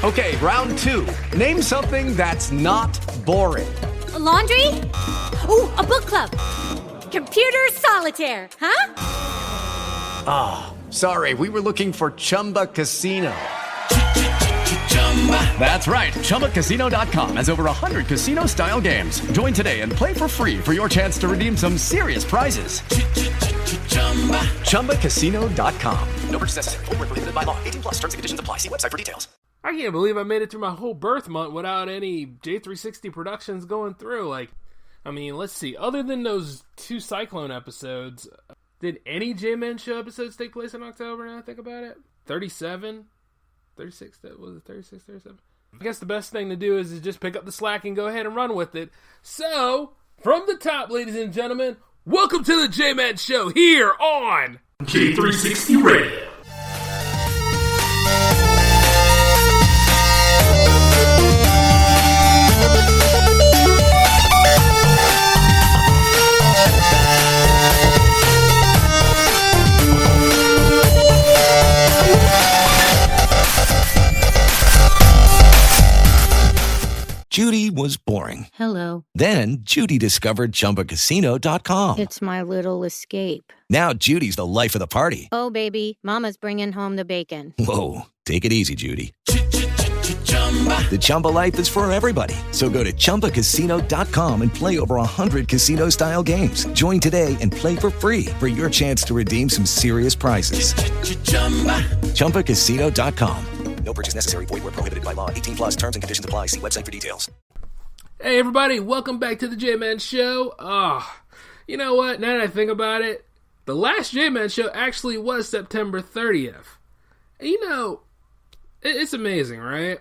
Okay, round two. Name something that's not boring. A laundry? Ooh, a book club. Computer solitaire, huh? Ah, oh, sorry, we were looking for Chumba Casino. That's right, ChumbaCasino.com has over 100 casino-style games. Join today and play for free for your chance to redeem some serious prizes. ChumbaCasino.com. No purchase necessary. Void where prohibited by law. 18 plus. Terms and conditions apply. See website for details. I can't believe I made it through my whole birth month without any J360 productions going through. Let's see. Other than those 2 Cyclone episodes, did any J-Man Show episodes take place in October now I think about it? 37? 36? Was it 36, 37? I guess the best thing to do is just pick up the slack and go ahead and run with it. So, from the top, ladies and gentlemen, welcome to the J-Man Show here on J360 Radio. Judy was boring. Hello. Then Judy discovered ChumbaCasino.com. It's my little escape. Now Judy's the life of the party. Oh, baby, mama's bringing home the bacon. Whoa, take it easy, Judy. The Chumba life is for everybody. So go to ChumbaCasino.com and play over 100 casino-style games. Join today and play for free for your chance to redeem some serious prizes. ChumbaCasino.com. No purchase necessary. Void where prohibited by law. 18 plus terms and conditions apply. See website for details. Hey, everybody. Welcome back to the J-Man Show. You know what? Now that I think about it, the last J-Man Show actually was September 30th. And it's amazing, right?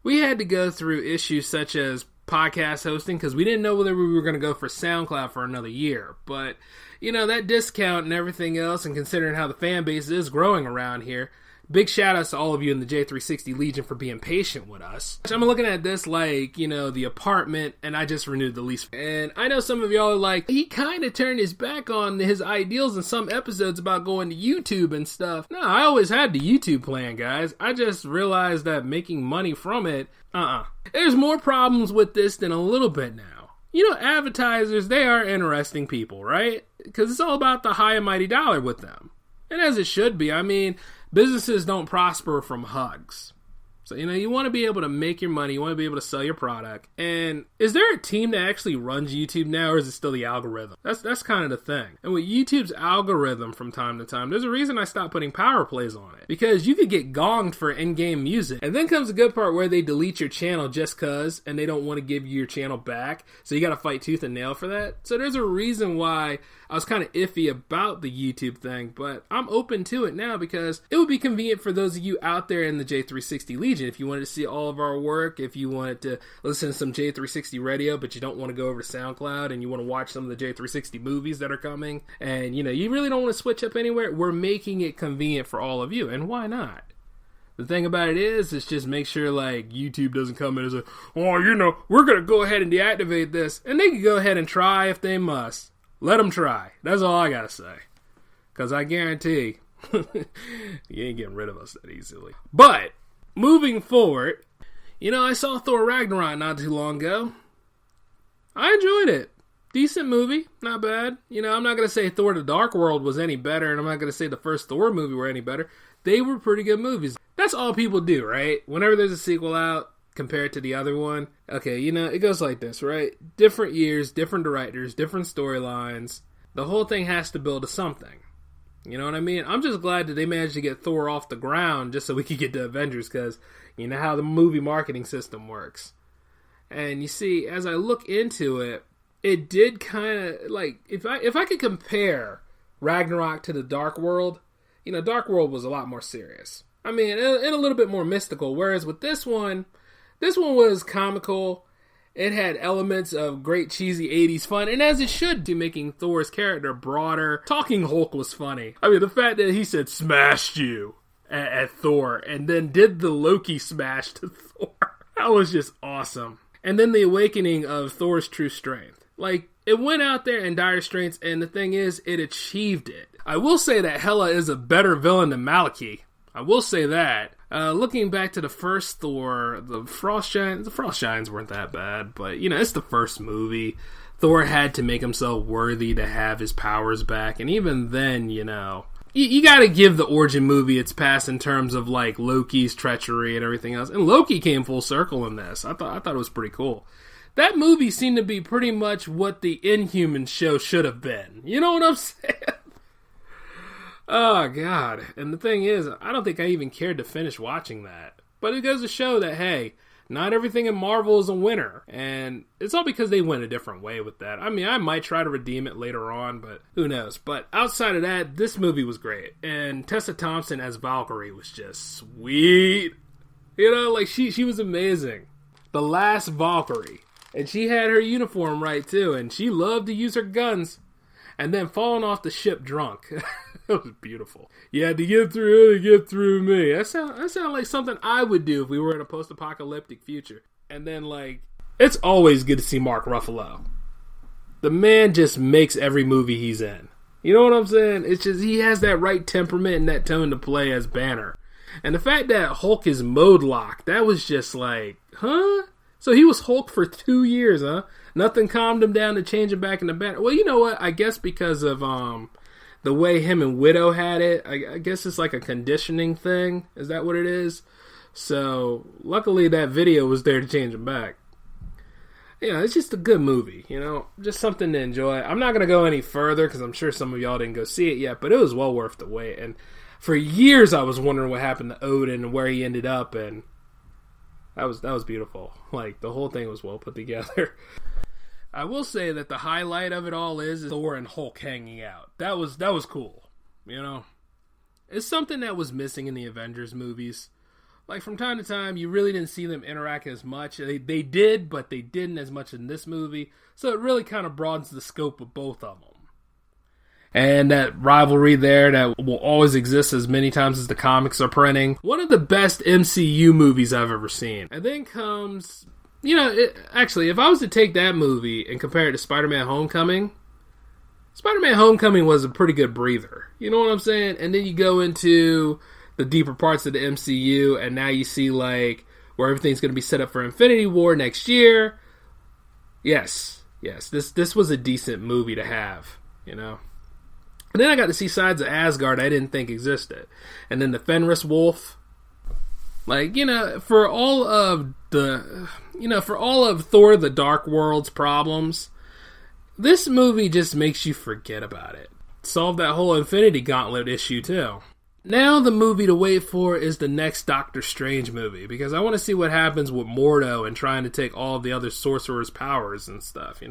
We had to go through issues such as podcast hosting because we didn't know whether we were going to go for SoundCloud for another year. But, that discount and everything else, and considering how the fan base is growing around here, big shout outs to all of you in the J360 Legion for being patient with us. I'm looking at this like, the apartment, and I just renewed the lease. And I know some of y'all are like, he kind of turned his back on his ideals in some episodes about going to YouTube and stuff. No, I always had the YouTube plan, guys. I just realized that making money from it, There's more problems with this than a little bit now. Advertisers, they are interesting people, right? Because it's all about the high and mighty dollar with them. And as it should be. Businesses don't prosper from hugs. So, you want to be able to make your money. You want to be able to sell your product. And is there a team that actually runs YouTube now, or is it still the algorithm? That's kind of the thing. And with YouTube's algorithm from time to time, there's a reason I stopped putting power plays on it. Because you could get gonged for in-game music. And then comes the good part where they delete your channel just cause, and they don't want to give you your channel back. So you got to fight tooth and nail for that. So there's a reason why I was kind of iffy about the YouTube thing, but I'm open to it now because it would be convenient for those of you out there in the J360 Legion. If you wanted to see all of our work, if you wanted to listen to some J360 radio, but you don't want to go over to SoundCloud and you want to watch some of the J360 movies that are coming, and you really don't want to switch up anywhere, we're making it convenient for all of you, and why not? The thing about it is just make sure YouTube doesn't come in and say, we're going to go ahead and deactivate this, and they can go ahead and try if they must. Let them try. That's all I gotta say. Because I guarantee you ain't getting rid of us that easily. But, moving forward, I saw Thor Ragnarok not too long ago. I enjoyed it. Decent movie. Not bad. I'm not going to say Thor the Dark World was any better, and I'm not going to say the first Thor movie were any better. They were pretty good movies. That's all people do, right? Whenever there's a sequel out, compared to the other one. Okay, it goes like this, right? Different years, different directors, different storylines. The whole thing has to build to something. You know what I mean? I'm just glad that they managed to get Thor off the ground just so we could get to Avengers, because you know how the movie marketing system works. And you see, as I look into it, it did kind of, if I could compare Ragnarok to the Dark World, Dark World was a lot more serious. And a little bit more mystical, whereas with this one was comical. It had elements of great cheesy 80s fun, and as it should be, making Thor's character broader. Talking Hulk was funny. The fact that he said, "smashed you" at Thor, and then did the Loki smash to Thor. That was just awesome. And then the awakening of Thor's true strength. It went out there in dire straits, and the thing is, it achieved it. I will say that Hela is a better villain than Malekith. I will say that. Looking back to the first Thor, the Frost Giants weren't that bad, but, it's the first movie. Thor had to make himself worthy to have his powers back, and even then, you gotta give the origin movie its pass in terms of, like, Loki's treachery and everything else, and Loki came full circle in this. I thought it was pretty cool. That movie seemed to be pretty much what the Inhumans show should have been. You know what I'm saying? Oh, God. And the thing is, I don't think I even cared to finish watching that. But it goes to show that, hey, not everything in Marvel is a winner. And it's all because they went a different way with that. I mean, I might try to redeem it later on, but who knows. But outside of that, this movie was great. And Tessa Thompson as Valkyrie was just sweet. Like, she was amazing. The last Valkyrie. And she had her uniform right, too. And she loved to use her guns. And then falling off the ship drunk. That was beautiful. You had to get through her to get through me. That sound like something I would do if we were in a post-apocalyptic future. And then, like, it's always good to see Mark Ruffalo. The man just makes every movie he's in. You know what I'm saying? It's just, he has that right temperament and that tone to play as Banner. And the fact that Hulk is mode locked, that was just like, huh? So he was Hulk for 2 years, huh? Nothing calmed him down to change him back into Banner. Well, you know what? I guess because of, the way him and Widow had it, I guess it's like a conditioning thing. Is that what it is? So, luckily that video was there to change him back. It's just a good movie, Just something to enjoy. I'm not going to go any further because I'm sure some of y'all didn't go see it yet, but it was well worth the wait. And for years I was wondering what happened to Odin and where he ended up, and that was beautiful. Like, the whole thing was well put together. I will say that the highlight of it all is Thor and Hulk hanging out. That was cool, It's something that was missing in the Avengers movies. Like, from time to time, you really didn't see them interact as much. They did, but they didn't as much in this movie. So it really kind of broadens the scope of both of them. And that rivalry there that will always exist as many times as the comics are printing. One of the best MCU movies I've ever seen. And then comes... actually, if I was to take that movie and compare it to Spider-Man Homecoming was a pretty good breather. You know what I'm saying? And then you go into the deeper parts of the MCU, and now you see, like, where everything's going to be set up for Infinity War next year. Yes, this was a decent movie to have, And then I got to see sides of Asgard I didn't think existed. And then the Fenris Wolf. Like, for all of Thor the Dark World's problems, this movie just makes you forget about it. Solve that whole Infinity Gauntlet issue, too. Now the movie to wait for is the next Doctor Strange movie, because I want to see what happens with Mordo and trying to take all of the other sorcerers' powers and stuff,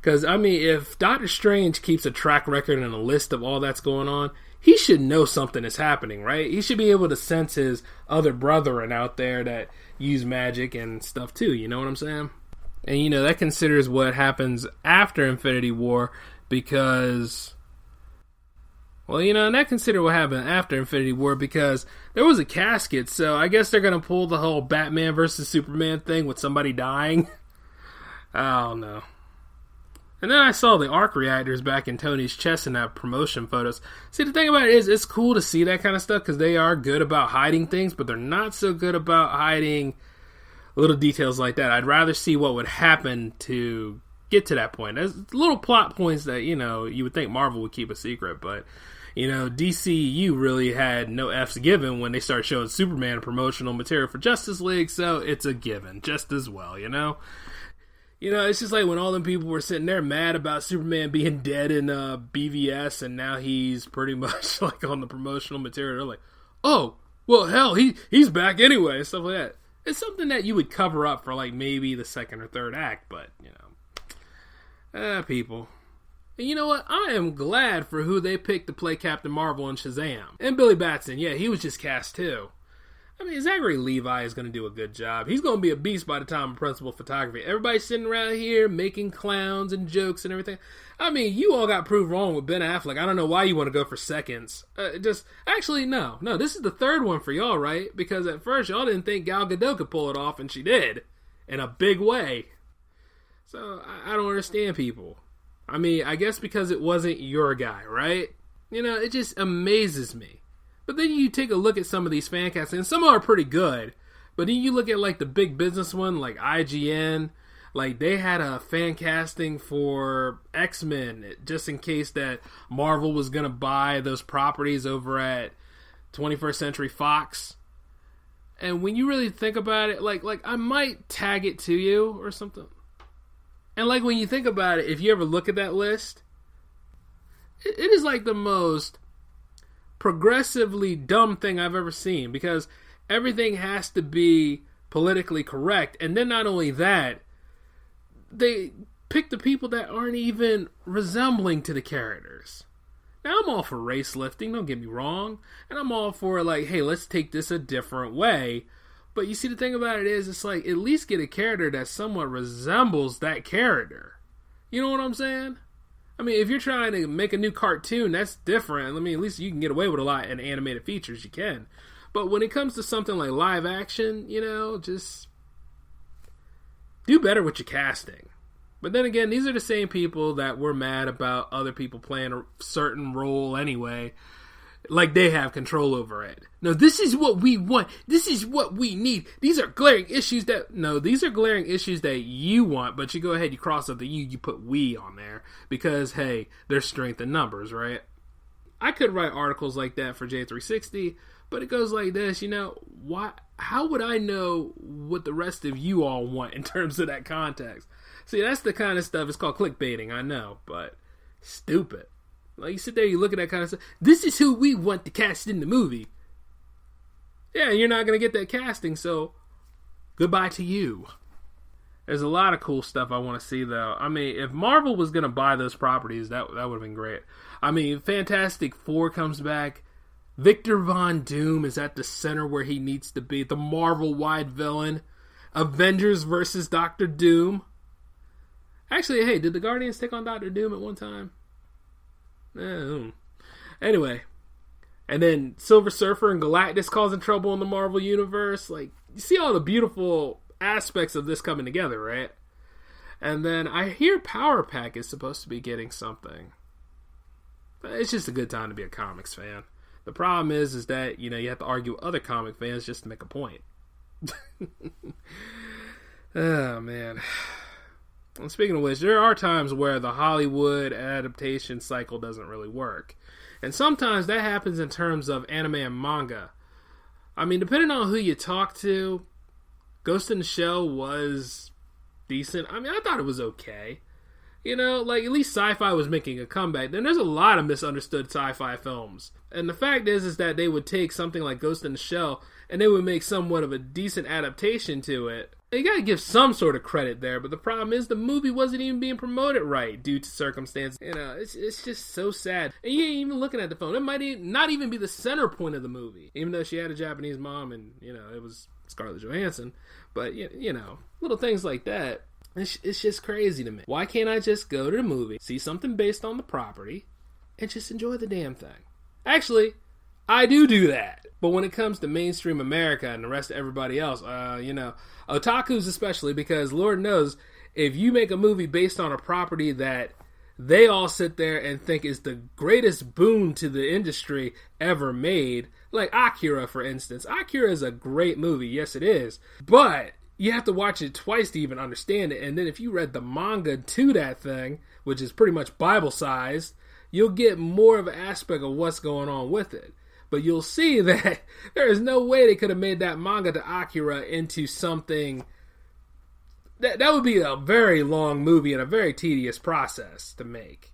Because, I mean, if Doctor Strange keeps a track record and a list of all that's going on, he should know something is happening, right? He should be able to sense his other brethren out there that use magic and stuff too, you know what I'm saying? And, that considers what happens after Infinity War, because... Well, and that consider what happened after Infinity War, because there was a casket, so I guess they're going to pull the whole Batman versus Superman thing with somebody dying. I don't know. And then I saw the arc reactors back in Tony's chest in that promotion photos. See, the thing about it is, it's cool to see that kind of stuff because they are good about hiding things, but they're not so good about hiding little details like that. I'd rather see what would happen to get to that point. There's little plot points that, you would think Marvel would keep a secret, but, DCU really had no F's given when they started showing Superman promotional material for Justice League, so it's a given just as well, it's just like when all them people were sitting there mad about Superman being dead in BVS, and now he's pretty much like on the promotional material. They're like, oh, well, hell, he's back anyway, and stuff like that. It's something that you would cover up for like maybe the second or third act, but, people. And you know what? I am glad for who they picked to play Captain Marvel and Shazam. And Billy Batson, yeah, he was just cast too. I mean, Zachary Levi is going to do a good job. He's going to be a beast by the time of principal photography. Everybody's sitting around here making clowns and jokes and everything. I mean, you all got proved wrong with Ben Affleck. I don't know why you want to go for seconds. Actually, no, this is the third one for y'all, right? Because at first y'all didn't think Gal Gadot could pull it off, and she did. In a big way. So, I don't understand people. I mean, I guess because it wasn't your guy, right? It just amazes me. But then you take a look at some of these fan casts, and some are pretty good. But then you look at like the big business one, like IGN, like they had a fan casting for X-Men just in case that Marvel was going to buy those properties over at 21st Century Fox. And when you really think about it, like I might tag it to you or something. And like when you think about it, if you ever look at that list, it is like the most progressively dumb thing I've ever seen, because everything has to be politically correct. And then not only that, they pick the people that aren't even resembling to the characters. Now, I'm all for race lifting, don't get me wrong. And I'm all for, like, hey, let's take this a different way. But you see, the thing about it is, it's like, at least get a character that somewhat resembles that character. You know what I'm saying? I mean, if you're trying to make a new cartoon, that's different. I mean, at least you can get away with a lot in animated features, you can. But when it comes to something like live action, you know, just do better with your casting. But then again, these are the same people that were mad about other people playing a certain role anyway. Like they have control over it. No, this is what we want. This is what we need. These are glaring issues that... No, these are glaring issues that you want, but you go ahead, you cross out the you put we on there. Because, hey, there's strength in numbers, right? I could write articles like that for J360, but it goes like this, you know, how would I know what the rest of you all want in terms of that context? See, that's the kind of stuff, it's called clickbaiting, I know, but stupid. Like, you sit there, you look at that kind of stuff, this is who we want to cast in the movie. Yeah, you're not going to get that casting, so goodbye to you. There's a lot of cool stuff I want to see, though. I mean, if Marvel was going to buy those properties, that would have been great. I mean, Fantastic Four comes back. Victor Von Doom is at the center where he needs to be. The Marvel-wide villain. Avengers versus Doctor Doom. Actually, hey, did the Guardians take on Doctor Doom at one time? Anyway. And then Silver Surfer and Galactus causing trouble in the Marvel Universe. Like, you see all the beautiful aspects of this coming together, right? And then I hear Power Pack is supposed to be getting something. But it's just a good time to be a comics fan. The problem is that, you know, you have to argue with other comic fans just to make a point. Oh, man. And speaking of which, there are times where the Hollywood adaptation cycle doesn't really work. And sometimes that happens in terms of anime and manga. I mean, depending on who you talk to, Ghost in the Shell was decent. I mean, I thought it was okay. You know, like, at least sci-fi was making a comeback. Then there's a lot of misunderstood sci-fi films. And the fact is that they would take something like Ghost in the Shell and they would make somewhat of a decent adaptation to it. You gotta give some sort of credit there, but the problem is the movie wasn't even being promoted right due to circumstances. You know, it's just so sad. And you ain't even looking at the film. It might not even be the center point of the movie, even though she had a Japanese mom and, you know, it was Scarlett Johansson. But, you know, little things like that. It's just crazy to me. Why can't I just go to the movie, see something based on the property, and just enjoy the damn thing? Actually, I do that. But when it comes to mainstream America and the rest of everybody else, you know, otakus especially, because Lord knows, if you make a movie based on a property that they all sit there and think is the greatest boon to the industry ever made, like Akira, for instance. Akira is a great movie, yes it is, but you have to watch it twice to even understand it, and then if you read the manga to that thing, which is pretty much Bible-sized, you'll get more of an aspect of what's going on with it. But you'll see that there is no way they could have made that manga to Akira into something... That would be a very long movie and a very tedious process to make.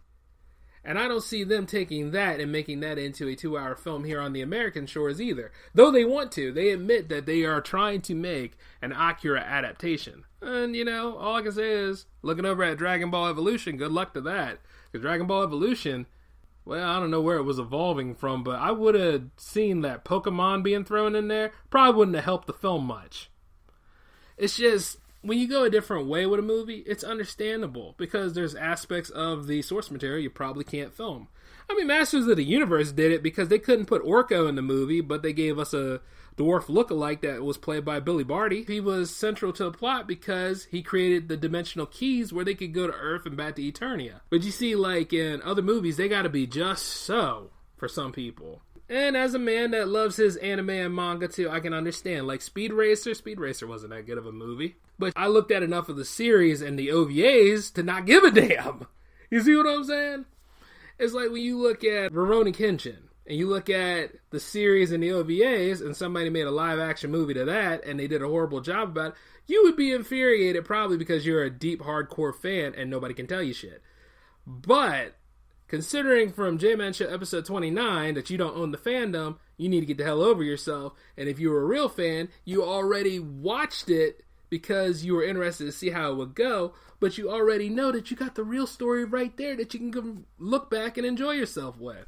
And I don't see them taking that and making that into a 2-hour film here on the American shores either. Though they want to. They admit that they are trying to make an Akira adaptation. And, you know, all I can say is, looking over at Dragon Ball Evolution, good luck to that. Because Dragon Ball Evolution... Well, I don't know where it was evolving from, but I would have seen that Pokemon being thrown in there. Probably wouldn't have helped the film much. It's just, when you go a different way with a movie, it's understandable. Because there's aspects of the source material you probably can't film. I mean, Masters of the Universe did it because they couldn't put Orko in the movie, but they gave us a dwarf lookalike that was played by Billy Barty. He was central to the plot because he created the dimensional keys where they could go to Earth and back to Eternia. But you see, like in other movies, they gotta be just so for some people. And as a man that loves his anime and manga too, I can understand. Like Speed Racer wasn't that good of a movie. But I looked at enough of the series and the OVAs to not give a damn. You see what I'm saying? It's like when you look at Rurouni Kenshin, and you look at the series and the OVAs, and somebody made a live-action movie to that, and they did a horrible job about it, you would be infuriated probably because you're a deep, hardcore fan, and nobody can tell you shit. But, considering from J-Man Show episode 29 that you don't own the fandom, you need to get the hell over yourself, and if you were a real fan, you already watched it because you were interested to see how it would go, but you already know that you got the real story right there that you can go look back and enjoy yourself with.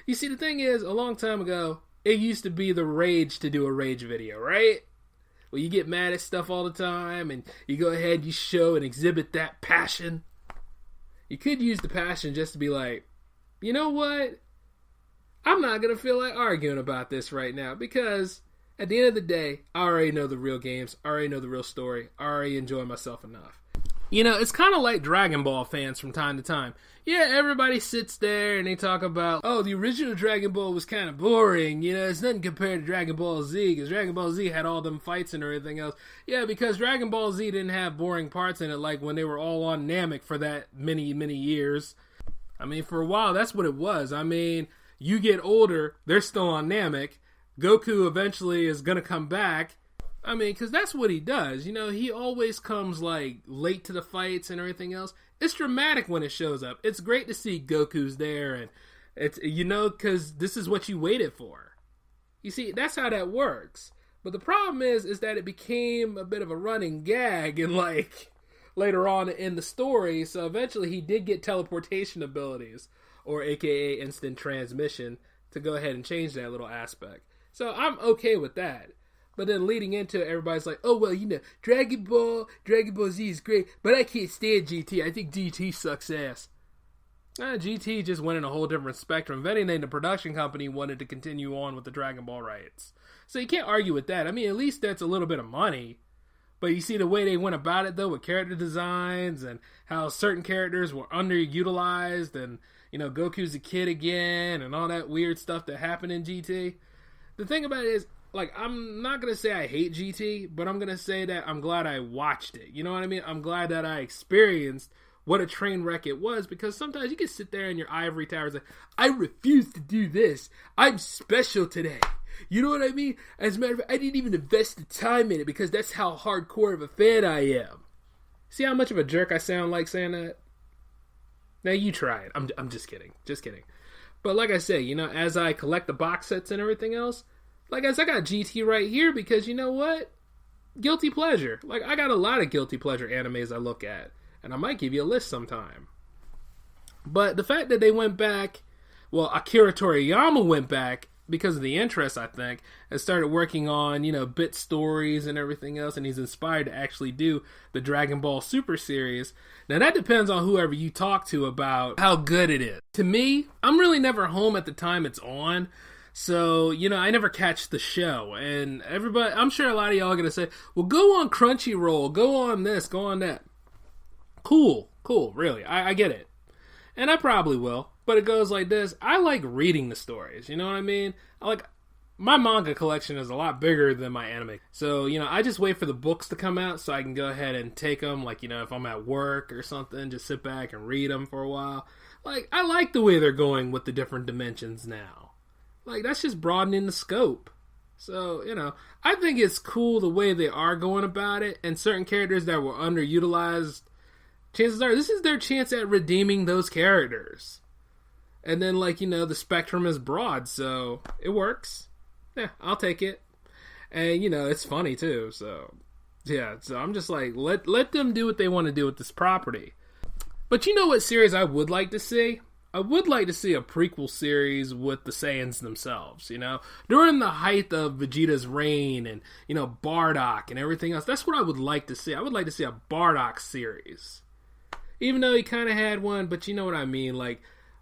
You see, the thing is, a long time ago, it used to be the rage to do a rage video, right? Well, you get mad at stuff all the time, and you go ahead, you show and exhibit that passion. You could use the passion just to be like, you know what? I'm not going to feel like arguing about this right now, because at the end of the day, I already know the real games, I already know the real story, I already enjoy myself enough. You know, it's kind of like Dragon Ball fans from time to time. Yeah, everybody sits there and they talk about, oh, the original Dragon Ball was kind of boring. You know, it's nothing compared to Dragon Ball Z, because Dragon Ball Z had all them fights and everything else. Yeah, because Dragon Ball Z didn't have boring parts in it like when they were all on Namek for that many, many years. I mean, for a while, that's what it was. I mean, you get older, they're still on Namek. Goku eventually is going to come back. I mean, because that's what he does. You know, he always comes, like, late to the fights and everything else. It's dramatic when it shows up. It's great to see Goku's there, and it's, you know, because this is what you waited for. You see, that's how that works. But the problem is that it became a bit of a running gag and, like, later on in the story. So eventually he did get teleportation abilities, or AKA instant transmission, to go ahead and change that little aspect. So I'm okay with that. But then leading into it, everybody's like, oh, well, you know, Dragon Ball Z is great, but I can't stand GT. I think GT sucks ass. GT just went in a whole different spectrum. If anything, the production company wanted to continue on with the Dragon Ball rights. So you can't argue with that. I mean, at least that's a little bit of money. But you see the way they went about it, though, with character designs and how certain characters were underutilized and, you know, Goku's a kid again and all that weird stuff that happened in GT. The thing about it is, like, I'm not going to say I hate GT, but I'm going to say that I'm glad I watched it. You know what I mean? I'm glad that I experienced what a train wreck it was, because sometimes you can sit there in your ivory tower and say, I refuse to do this. I'm special today. You know what I mean? As a matter of fact, I didn't even invest the time in it because that's how hardcore of a fan I am. See how much of a jerk I sound like saying that? Now you try it. I'm just kidding. Just kidding. But like I say, you know, as I collect the box sets and everything else, like, as I got GT right here because, you know what? Guilty pleasure. Like, I got a lot of guilty pleasure animes I look at. And I might give you a list sometime. But the fact that they went back, well, Akira Toriyama went back because of the interest, I think, and started working on, you know, bit stories and everything else. And he's inspired to actually do the Dragon Ball Super series. Now, that depends on whoever you talk to about how good it is. To me, I'm really never home at the time it's on. So, you know, I never catch the show, and everybody, I'm sure a lot of y'all are going to say, well, go on Crunchyroll, go on this, go on that. Cool, really, I get it. And I probably will, but it goes like this. I like reading the stories, you know what I mean? My manga collection is a lot bigger than my anime. So, you know, I just wait for the books to come out so I can go ahead and take them, like, you know, if I'm at work or something, just sit back and read them for a while. Like, I like the way they're going with the different dimensions now. Like, that's just broadening the scope. So, you know, I think it's cool the way they are going about it. And certain characters that were underutilized, chances are this is their chance at redeeming those characters. And then, like, you know, the spectrum is broad, so it works. Yeah, I'll take it. And, you know, it's funny, too. So, yeah, so I'm just like, let them do what they want to do with this property. But you know what series I would like to see? I would like to see a prequel series with the Saiyans themselves, you know? During the height of Vegeta's reign and, you know, Bardock and everything else, that's what I would like to see. I would like to see a Bardock series. Even though he kind of had one, but you know what I mean, like,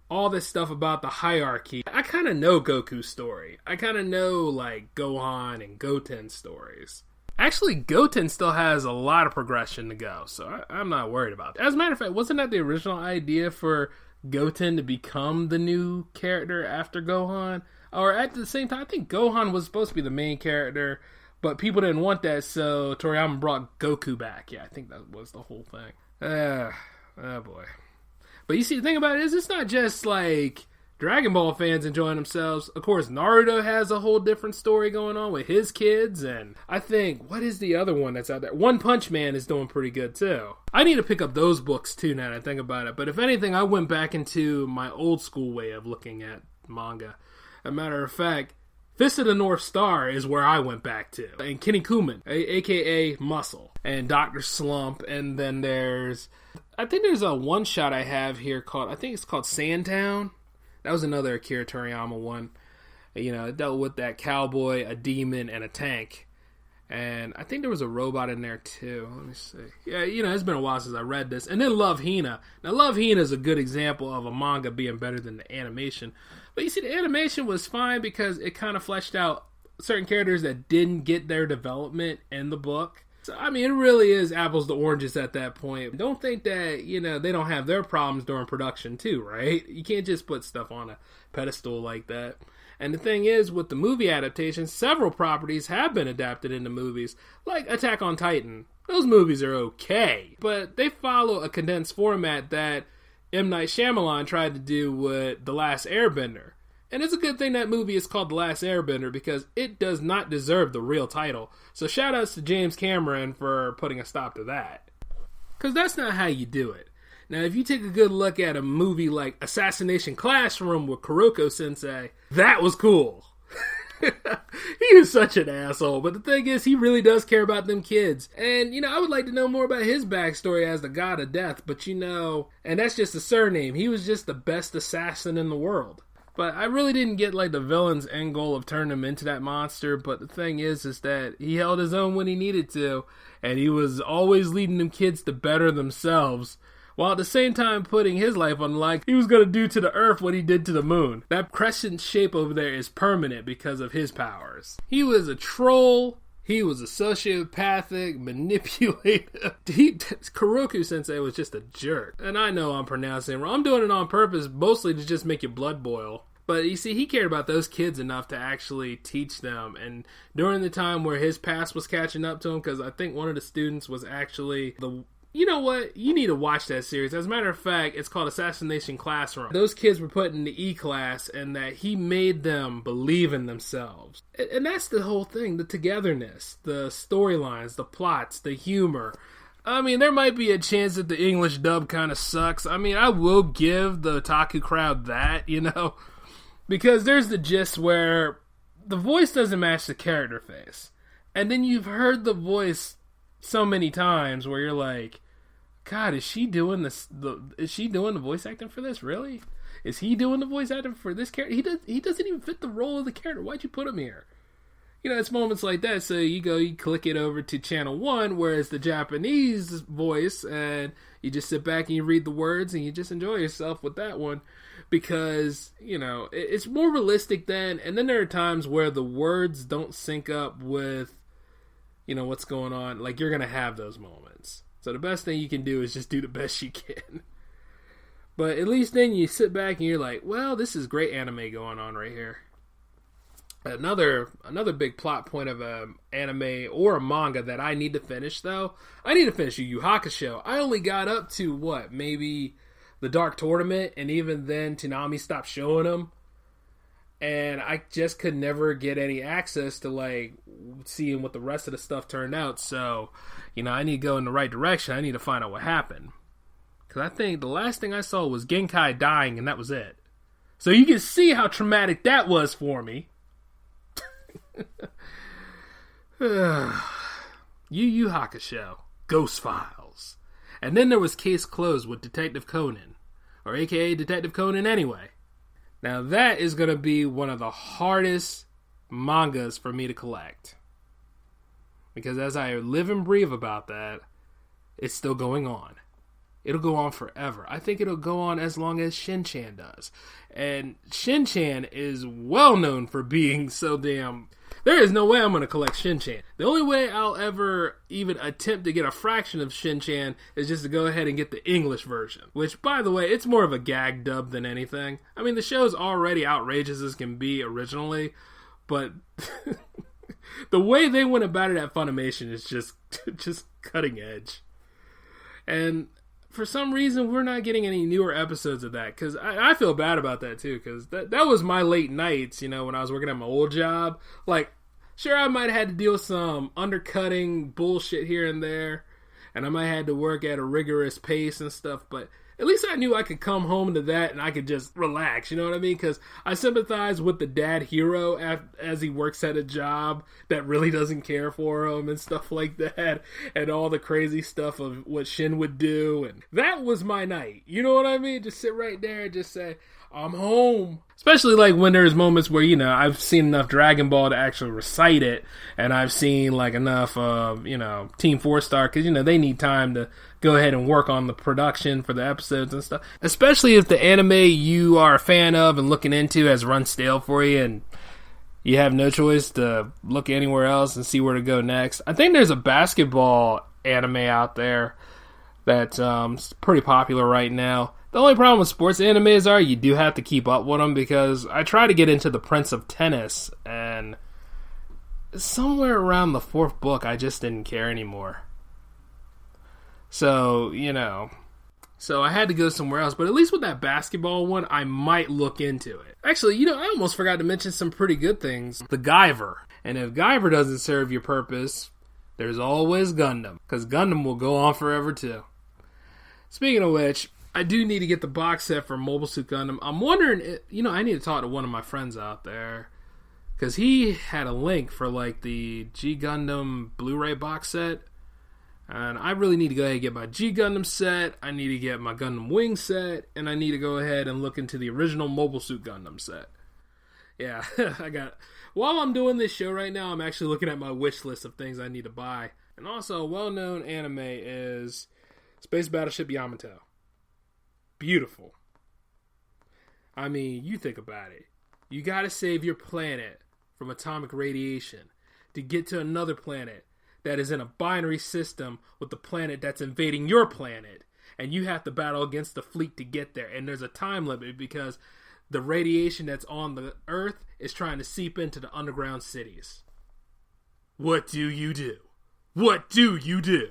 all this stuff about the hierarchy. I kind of know Goku's story. I kind of know, like, Gohan and Goten's stories. Actually, Goten still has a lot of progression to go, so I'm not worried about that. As a matter of fact, wasn't that the original idea for Goten to become the new character after Gohan? Or at the same time, I think Gohan was supposed to be the main character, but people didn't want that, so Toriyama brought Goku back. Yeah, I think that was the whole thing. Oh boy. But you see, the thing about it is, it's not just like Dragon Ball fans enjoying themselves. Of course, Naruto has a whole different story going on with his kids, and I think, what is the other one that's out there? One Punch Man is doing pretty good too. I need to pick up those books too now that I think about it, but if anything, I went back into my old school way of looking at manga. As a matter of fact, Fist of the North Star is where I went back to. And Kenny Kuman, a.k.a. Muscle, and Dr. Slump, and then I think there's a one-shot I have here called, I think it's called Sandtown. That was another Akira Toriyama one. You know, it dealt with that cowboy, a demon, and a tank. And I think there was a robot in there too. Let me see. Yeah, you know, it's been a while since I read this. And then Love Hina. Now, Love Hina is a good example of a manga being better than the animation. But you see, the animation was fine because it kind of fleshed out certain characters that didn't get their development in the book. So, I mean, it really is apples to oranges at that point. Don't think that, you know, they don't have their problems during production too, right? You can't just put stuff on a pedestal like that. And the thing is, with the movie adaptations, several properties have been adapted into movies, like Attack on Titan. Those movies are okay, but they follow a condensed format that M. Night Shyamalan tried to do with The Last Airbender. And it's a good thing that movie is called The Last Airbender because it does not deserve the real title. So shout outs to James Cameron for putting a stop to that. Because that's not how you do it. Now, if you take a good look at a movie like Assassination Classroom with Kuroko Sensei, that was cool. He was such an asshole, but the thing is, he really does care about them kids. And, you know, I would like to know more about his backstory as the god of death, but you know, and that's just a surname. He was just the best assassin in the world. But I really didn't get, like, the villain's end goal of turning him into that monster, but the thing is that he held his own when he needed to, and he was always leading them kids to better themselves, while at the same time putting his life on the line. He was going to do to the earth what he did to the moon. That crescent shape over there is permanent because of his powers. He was a troll. He was a sociopathic, manipulator. Kuroko Sensei was just a jerk. And I know I'm pronouncing it wrong. I'm doing it on purpose, mostly to just make your blood boil. But you see, he cared about those kids enough to actually teach them. And during the time where his past was catching up to him, because I think one of the students was actually the... You know what? You need to watch that series. As a matter of fact, it's called Assassination Classroom. Those kids were put in the E-class, and that he made them believe in themselves. And that's the whole thing, the togetherness, the storylines, the plots, the humor. I mean, there might be a chance that the English dub kind of sucks. I mean, I will give the otaku crowd that, you know, because there's the gist where the voice doesn't match the character face. And then you've heard the voice so many times where you're like, God, is she doing this? Is she doing the voice acting for this? Really? Is he doing the voice acting for this character? He doesn't even fit the role of the character. Why'd you put him here? You know, it's moments like that. So you click it over to channel 1, where it's the Japanese voice, and you just sit back and you read the words, and you just enjoy yourself with that one, because you know it's more realistic then. And then there are times where the words don't sync up with, you know, what's going on. Like, you're gonna have those moments. So the best thing you can do is just do the best you can. But at least then you sit back and you're like, well, this is great anime going on right here. Another big plot point of an anime or a manga that I need to finish, though. I need to finish Yu Yu Hakusho. I only got up to, maybe the Dark Tournament, and even then Toonami stopped showing them. And I just could never get any access to, seeing what the rest of the stuff turned out. So, you know, I need to go in the right direction. I need to find out what happened. Because I think the last thing I saw was Genkai dying, and that was it. So you can see how traumatic that was for me. Yu Yu Hakusho, Ghost Files. And then there was Case Closed with Detective Conan. Or aka Detective Conan anyway. Now that is going to be one of the hardest mangas for me to collect. Because as I live and breathe about that, it's still going on. It'll go on forever. I think it'll go on as long as Shin-Chan does. And Shin-Chan is well known for being so damn There is no way I'm going to collect Shin-Chan. The only way I'll ever even attempt to get a fraction of Shin-Chan is just to go ahead and get the English version. Which, by the way, it's more of a gag dub than anything. I mean, the show's already outrageous as can be originally, but the way they went about it at Funimation is just cutting edge. And for some reason, we're not getting any newer episodes of that, because I feel bad about that too, because that was my late nights, you know, when I was working at my old job. Like, sure, I might have had to deal with some undercutting bullshit here and there, and I might have had to work at a rigorous pace and stuff, but at least I knew I could come home to that and I could just relax, you know what I mean? Because I sympathize with the dad hero as he works at a job that really doesn't care for him and stuff like that, and all the crazy stuff of what Shin would do. And that was my night, you know what I mean? Just sit right there and just say, I'm home. Especially like when there's moments where, you know, I've seen enough Dragon Ball to actually recite it, and I've seen like enough of, you know, Team 4-Star, because, you know, they need time to go ahead and work on the production for the episodes and stuff. Especially if the anime you are a fan of and looking into has run stale for you and you have no choice to look anywhere else and see where to go next. I think there's a basketball anime out there that's pretty popular right now. The only problem with sports animes are you do have to keep up with them, because I try to get into the Prince of Tennis, and somewhere around the 4th book I just didn't care anymore. So, you know, so I had to go somewhere else. But at least with that basketball one, I might look into it. Actually, you know, I almost forgot to mention some pretty good things. The Guyver. And if Guyver doesn't serve your purpose, there's always Gundam, because Gundam will go on forever too. Speaking of which, I do need to get the box set for Mobile Suit Gundam. I'm wondering, you know, I need to talk to one of my friends out there, because he had a link for like the G Gundam Blu-ray box set. And I really need to go ahead and get my G Gundam set, I need to get my Gundam Wing set, and I need to go ahead and look into the original Mobile Suit Gundam set. Yeah, while I'm doing this show right now, I'm actually looking at my wish list of things I need to buy. And also, a well-known anime is Space Battleship Yamato. Beautiful. I mean, you think about it. You gotta save your planet from atomic radiation to get to another planet that is in a binary system with the planet that's invading your planet, and you have to battle against the fleet to get there. And there's a time limit, because the radiation that's on the Earth is trying to seep into the underground cities. What do you do? What do you do?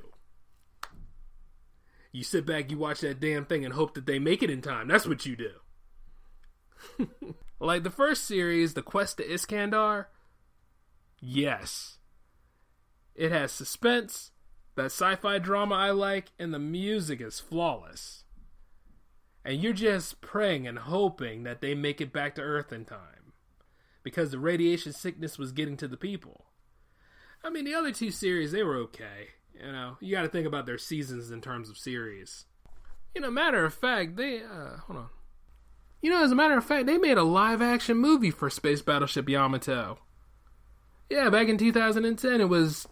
You sit back, you watch that damn thing and hope that they make it in time. That's what you do. Like the first series, The Quest to Iskandar, yes. It has suspense, that sci-fi drama I like, and the music is flawless. And you're just praying and hoping that they make it back to Earth in time, because the radiation sickness was getting to the people. I mean, the other two series, they were okay. You know, you gotta think about their seasons in terms of series. You know, matter of fact, they, hold on. You know, as a matter of fact, they made a live-action movie for Space Battleship Yamato. Yeah, back in 2010, it was...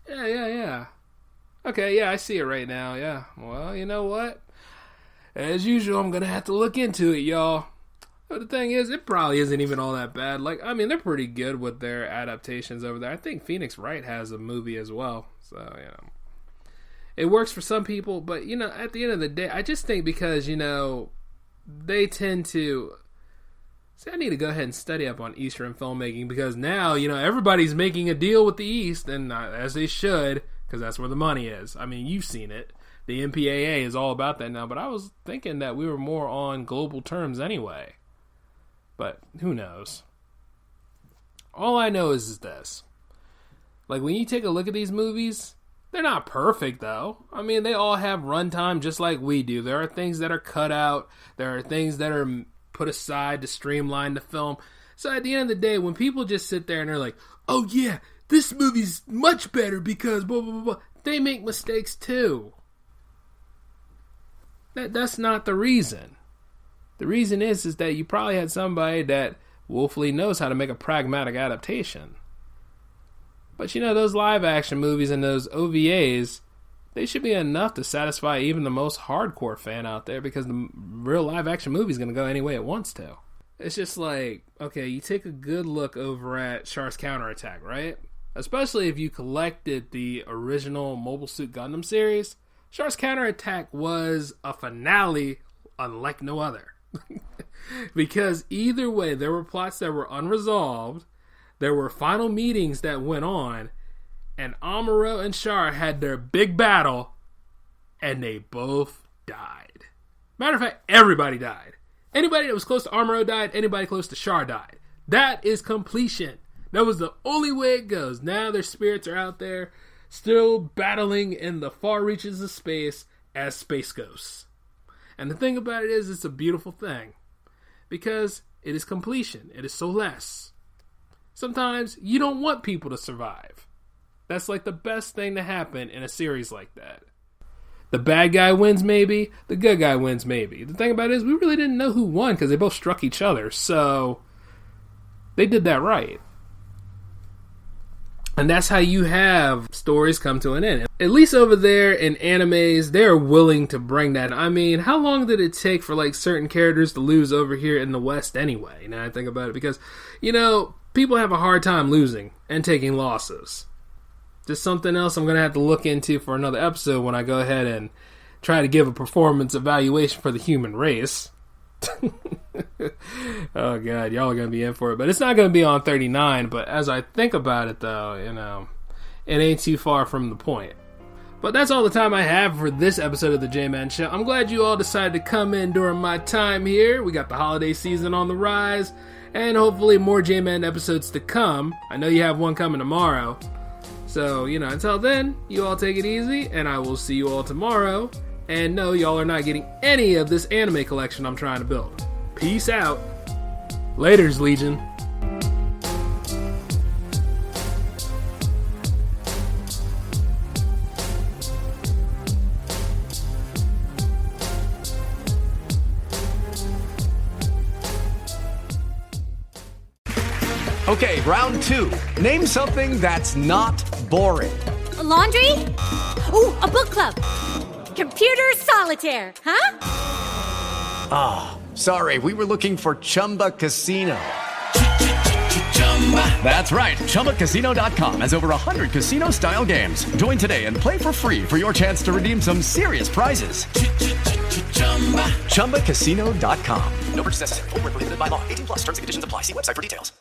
Yeah. Okay, yeah, I see it right now, yeah. Well, you know what? As usual, I'm gonna have to look into it, y'all. But the thing is, it probably isn't even all that bad. Like, I mean, they're pretty good with their adaptations over there. I think Phoenix Wright has a movie as well. So, you know. It works for some people, but, you know, at the end of the day, I just think because, you know, they tend to... See, I need to go ahead and study up on Eastern filmmaking, because now, you know, everybody's making a deal with the East, and as they should, because that's where the money is. I mean, you've seen it. The MPAA is all about that now, but I was thinking that we were more on global terms anyway. But who knows? All I know is this. Like, when you take a look at these movies, they're not perfect, though. I mean, they all have runtime just like we do. There are things that are cut out. There are things that are put aside to streamline the film. So at the end of the day, when people just sit there and they're like, oh yeah, this movie's much better because blah, blah, blah, blah, they make mistakes too. That's not the reason. The reason is that you probably had somebody that woefully knows how to make a pragmatic adaptation. But you know, those live action movies and those OVAs, they should be enough to satisfy even the most hardcore fan out there, because the real live action movie is going to go any way it wants to. It's just like, okay, you take a good look over at Char's Counterattack, right? Especially if you collected the original Mobile Suit Gundam series. Char's Counterattack was a finale unlike no other. Because either way, there were plots that were unresolved, there were final meetings that went on, and Amuro and Char had their big battle, and they both died. Matter of fact, everybody died. Anybody that was close to Amuro died, anybody close to Char died. That is completion. That was the only way it goes. Now their spirits are out there, still battling in the far reaches of space as space ghosts. And the thing about it is, it's a beautiful thing. Because it is completion. It is Solace. Sometimes you don't want people to survive. That's like the best thing to happen in a series like that. The bad guy wins maybe, the good guy wins maybe. The thing about it is, we really didn't know who won because they both struck each other. So, they did that right. And that's how you have stories come to an end. At least over there in animes, they're willing to bring that. I mean, how long did it take for like certain characters to lose over here in the West anyway? Now I think about it, because, you know, people have a hard time losing and taking losses. Just something else I'm going to have to look into for another episode when I go ahead and try to give a performance evaluation for the human race. Oh god, y'all are gonna be in for it, but it's not gonna be on 39. But as I think about it, though, you know, it ain't too far from the point. But that's all the time I have for this episode of the J-Man Show. I'm glad you all decided to come in during my time here. We got the holiday season on the rise, and hopefully more J-Man episodes to come. I know you have one coming tomorrow, so you know, until then, you all take it easy, and I will see you all tomorrow. And no, y'all are not getting any of this anime collection I'm trying to build. Peace out. Laters, Legion. Okay, round two. Name something that's not boring. A laundry? Ooh, a book club. Computer solitaire, huh? Ah, sorry, we were looking for Chumba Casino. That's right, ChumbaCasino.com has over 100 casino-style games. Join today and play for free for your chance to redeem some serious prizes. ChumbaCasino.com. No purchase necessary. Void where prohibited by law. 18+ terms and conditions apply. See website for details.